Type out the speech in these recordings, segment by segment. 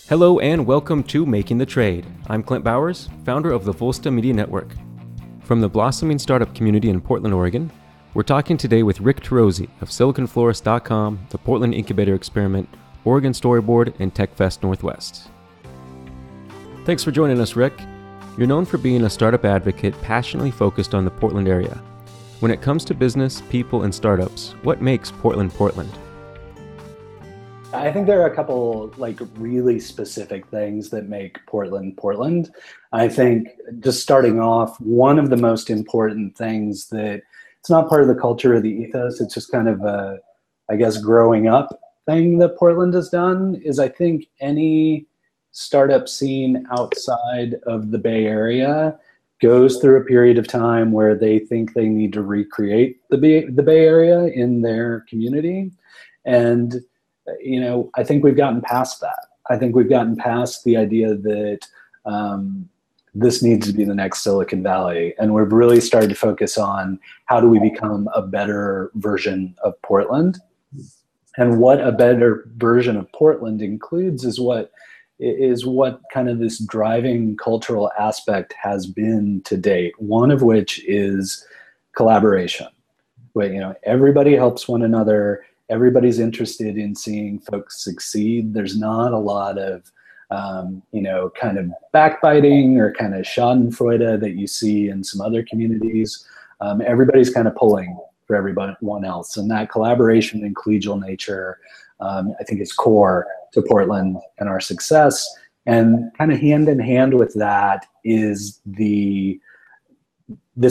Hello and welcome to Making the Trade. I'm Clint Bowers, founder of the Volsta Media Network. From the blossoming startup community in Portland, Oregon, we're talking today with Rick Turoczy of SiliconFlorist.com, the Portland Incubator Experiment, Oregon Storyboard, and TechFest Northwest. Thanks for joining us, Rick. You're known for being a startup advocate passionately focused on the Portland area. When it comes to business, people, and startups, what makes Portland Portland? I think there are a couple really specific things that make Portland Portland. I think just starting off, one of the most important things that it's not part of the culture or the ethos, it's just kind of a, growing up thing that Portland has done is I think any startup scene outside of the Bay Area goes through a period of time where they think they need to recreate the Bay Area in their community. And I think we've gotten past that. I think we've gotten past the idea that this needs to be the next Silicon Valley. And we've really started to focus on how do we become a better version of Portland. And what a better version of Portland includes is what kind of this driving cultural aspect has been to date. One of which is collaboration. Where, everybody helps one another. Everybody's interested in seeing folks succeed. There's not a lot of, kind of backbiting or kind of schadenfreude that you see in some other communities. Everybody's kind of pulling for everyone else. And that collaboration and collegial nature, I think is core to Portland and our success. And kind of hand in hand with that is this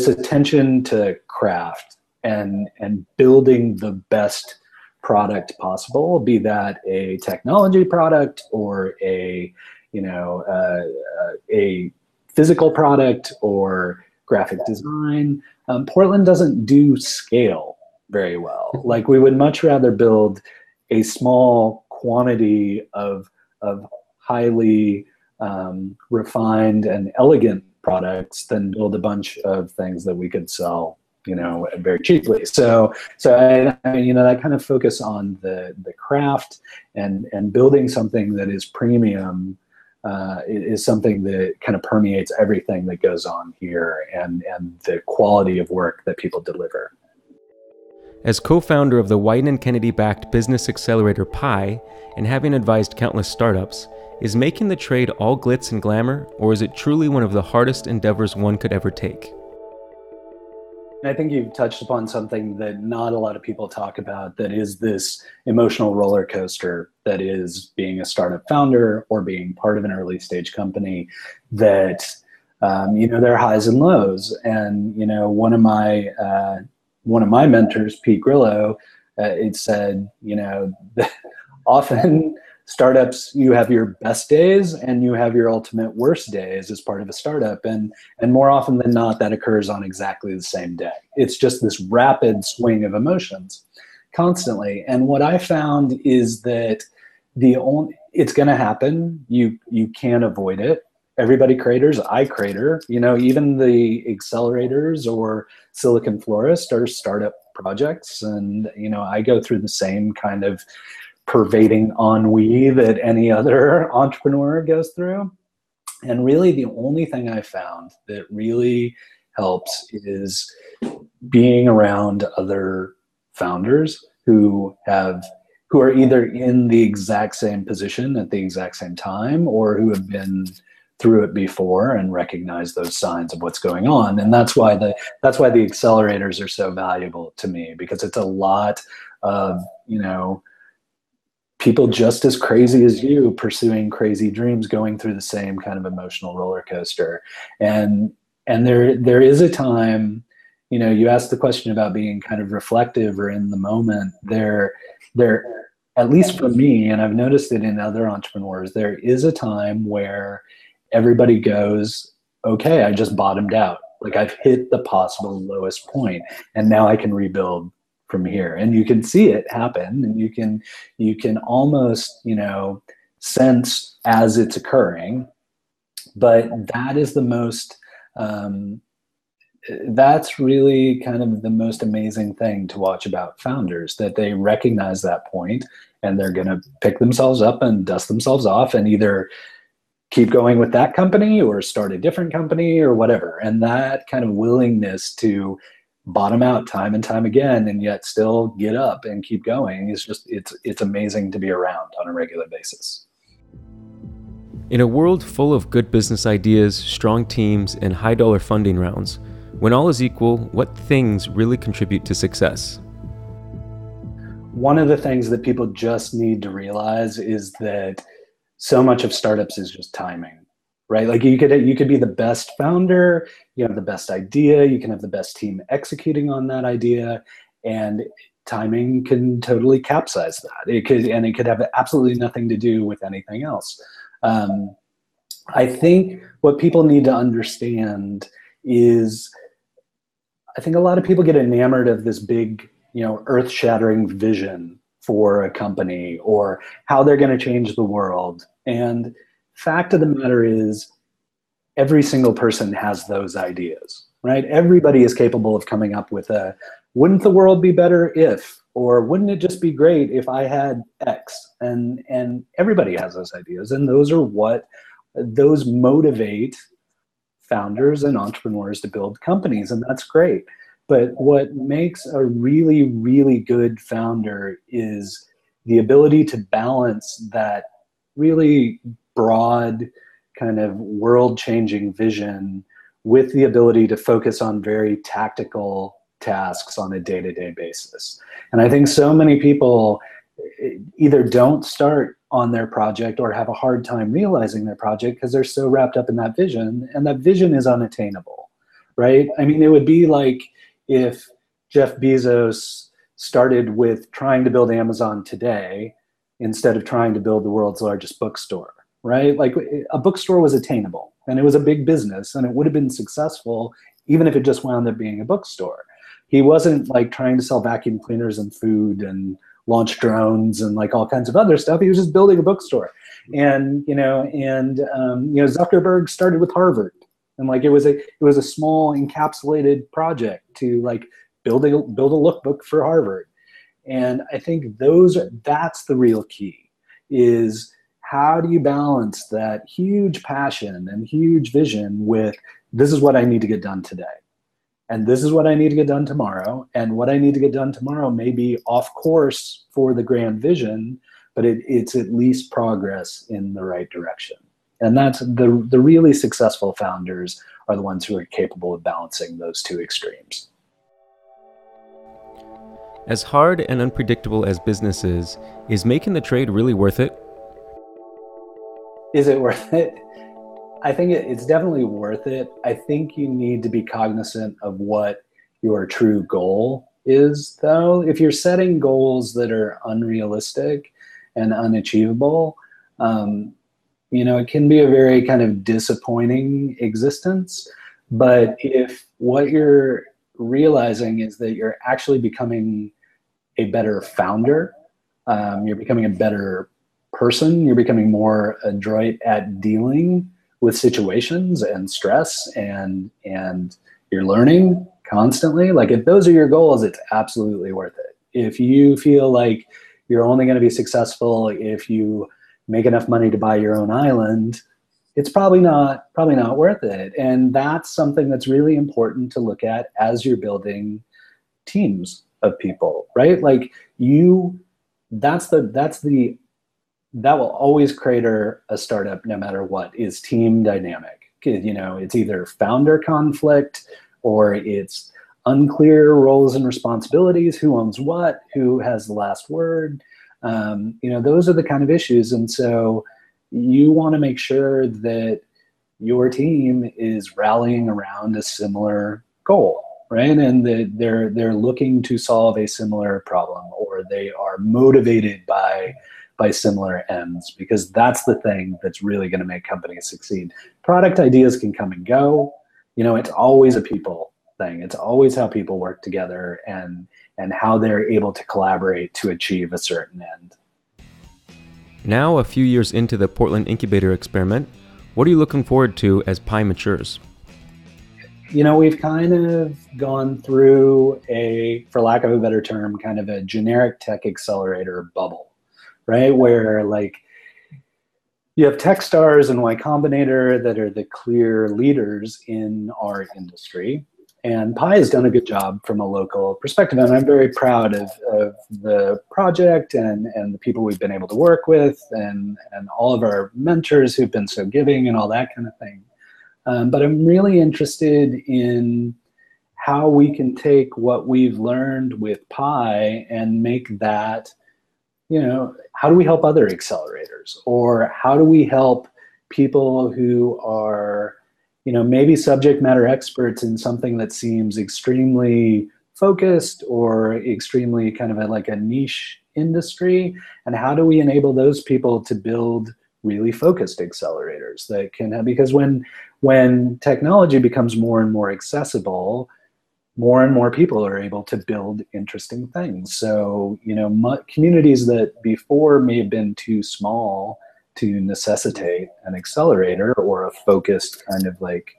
attention to craft and building the best product possible, be that a technology product or a physical product or graphic design. Portland doesn't do scale very well. We would much rather build a small quantity of highly refined and elegant products than build a bunch of things that we could sell very cheaply. So I that kind of focus on the craft and building something that is premium is something that kind of permeates everything that goes on here and the quality of work that people deliver. As co-founder of the White and Kennedy-backed business accelerator Pi and having advised countless startups, is making the trade all glitz and glamour, or is it truly one of the hardest endeavors one could ever take? I think you've touched upon something that not a lot of people talk about, that is this emotional roller coaster that is being a startup founder or being part of an early stage company, that there are highs and lows. And one of my mentors, Pete Grillo, it said often startups, you have your best days and you have your ultimate worst days as part of a startup. And more often than not, that occurs on exactly the same day. It's just this rapid swing of emotions constantly. And what I found is that it's going to happen. You can't avoid it. Everybody craters, I crater. Even the accelerators or Silicon Florist are startup projects. And, I go through the same kind of pervading ennui that any other entrepreneur goes through. And really the only thing I found that really helps is being around other founders who are either in the exact same position at the exact same time or who have been through it before and recognize those signs of what's going on. And that's why the accelerators are so valuable to me, because it's a lot of, people just as crazy as you pursuing crazy dreams, going through the same kind of emotional roller coaster. And there is a time, you asked the question about being kind of reflective or in the moment. There, at least for me, and I've noticed it in other entrepreneurs, there is a time where everybody goes, okay, I just bottomed out. I've hit the possible lowest point and now I can rebuild from here. And you can see it happen, and you can almost sense as it's occurring. But that is the most that's really kind of the most amazing thing to watch about founders, that they recognize that point and they're going to pick themselves up and dust themselves off and either keep going with that company or start a different company or whatever. And that kind of willingness to bottom out time and time again and yet still get up and keep going is just, it's amazing to be around on a regular basis. In a world full of good business ideas, strong teams, and high-dollar funding rounds, when all is equal, what things really contribute to success? One of the things that people just need to realize is that so much of startups is just timing, right? Like you could be the best founder, you have the best idea, you can have the best team executing on that idea, and timing can totally capsize that. It could have absolutely nothing to do with anything else. I think what people need to understand is, I think a lot of people get enamored of this big, earth-shattering vision for a company or how they're going to change the world. And fact of the matter is, every single person has those ideas, right? Everybody is capable of coming up with wouldn't the world be better if, or wouldn't it just be great if I had X? And everybody has those ideas, and those motivate founders and entrepreneurs to build companies, and that's great. But what makes a really, really good founder is the ability to balance that really broad kind of world-changing vision with the ability to focus on very tactical tasks on a day-to-day basis. And I think so many people either don't start on their project or have a hard time realizing their project because they're so wrapped up in that vision, and that vision is unattainable, right? I mean, it would be like if Jeff Bezos started with trying to build Amazon today instead of trying to build the world's largest bookstore, right? Like a bookstore was attainable, and it was a big business, and it would have been successful even if it just wound up being a bookstore. He wasn't like trying to sell vacuum cleaners and food and launch drones and like all kinds of other stuff. He was just building a bookstore. And Zuckerberg started with Harvard, and like it was a small encapsulated project to like build a lookbook for Harvard. And I think that's the real key, is how do you balance that huge passion and huge vision with, this is what I need to get done today, and this is what I need to get done tomorrow, and what I need to get done tomorrow may be off course for the grand vision, but it's at least progress in the right direction. And that's the really successful founders are the ones who are capable of balancing those two extremes. As hard and unpredictable as business is making the trade really worth it? Is it worth it? I think it's definitely worth it. I think you need to be cognizant of what your true goal is, though. If you're setting goals that are unrealistic and unachievable, it can be a very kind of disappointing existence. But if what you're realizing is that you're actually becoming a better founder, you're becoming a better person, you're becoming more adroit at dealing with situations and stress, and you're learning constantly. Like if those are your goals, it's absolutely worth it. If you feel like you're only going to be successful if you make enough money to buy your own island, it's probably not worth it. And that's something that's really important to look at as you're building teams of people, right? Like that will always crater a startup no matter what, is team dynamic. It's either founder conflict or it's unclear roles and responsibilities, who owns what, who has the last word. Those are the kind of issues. And so you want to make sure that your team is rallying around a similar goal, right? And that they're looking to solve a similar problem, or they are motivated by similar ends, because that's the thing that's really going to make companies succeed. Product ideas can come and go. It's always a people thing. It's always how people work together and how they're able to collaborate to achieve a certain end. Now, a few years into the Portland Incubator experiment, what are you looking forward to as Pi matures? We've kind of gone through for lack of a better term, kind of a generic tech accelerator bubble. right? Where like you have Techstars and Y Combinator that are the clear leaders in our industry. And Pi has done a good job from a local perspective. And I'm very proud of the project and the people we've been able to work with and all of our mentors who've been so giving and all that kind of thing. But I'm really interested in how we can take what we've learned with Pi and make that, how do we help other accelerators? Or how do we help people who are, maybe subject matter experts in something that seems extremely focused or extremely kind of like a niche industry? And how do we enable those people to build really focused accelerators that can have, because when technology becomes more and more accessible, more and more people are able to build interesting things. So, communities that before may have been too small to necessitate an accelerator or a focused kind of like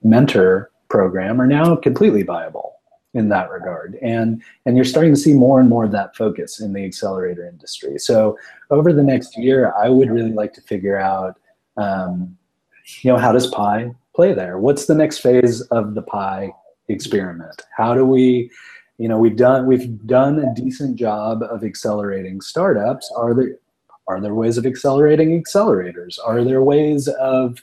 mentor program are now completely viable in that regard. And you're starting to see more and more of that focus in the accelerator industry. So over the next year, I would really like to figure out, how does Pi play there? What's the next phase of the Pi experiment? How do we, we've done a decent job of accelerating startups. Are there ways of accelerating accelerators? Are there ways of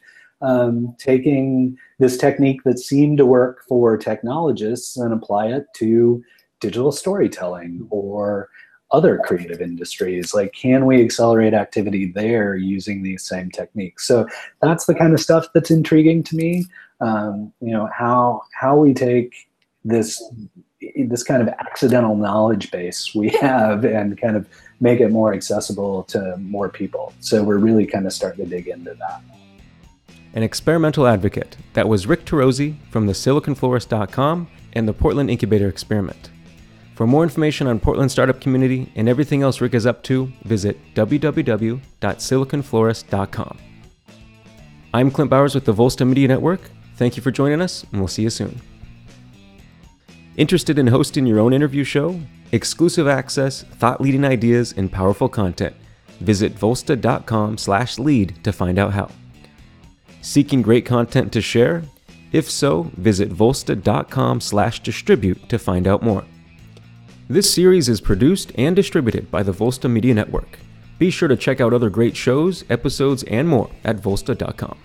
taking this technique that seemed to work for technologists and apply it to digital storytelling or other creative industries? Like, can we accelerate activity there using these same techniques? So that's the kind of stuff that's intriguing to me. How we take this kind of accidental knowledge base we have and kind of make it more accessible to more people. So we're really kind of starting to dig into that. An experimental advocate. That was Rick Turoczy from the SiliconFlorist.com and the Portland Incubator Experiment. For more information on Portland startup community and everything else Rick is up to, visit www.siliconflorist.com. I'm Clint Bowers with the Volsta Media Network. Thank you for joining us, and we'll see you soon. Interested in hosting your own interview show? Exclusive access, thought-leading ideas, and powerful content. Visit volsta.com/lead to find out how. Seeking great content to share? If so, visit volsta.com/distribute to find out more. This series is produced and distributed by the Volsta Media Network. Be sure to check out other great shows, episodes, and more at volsta.com.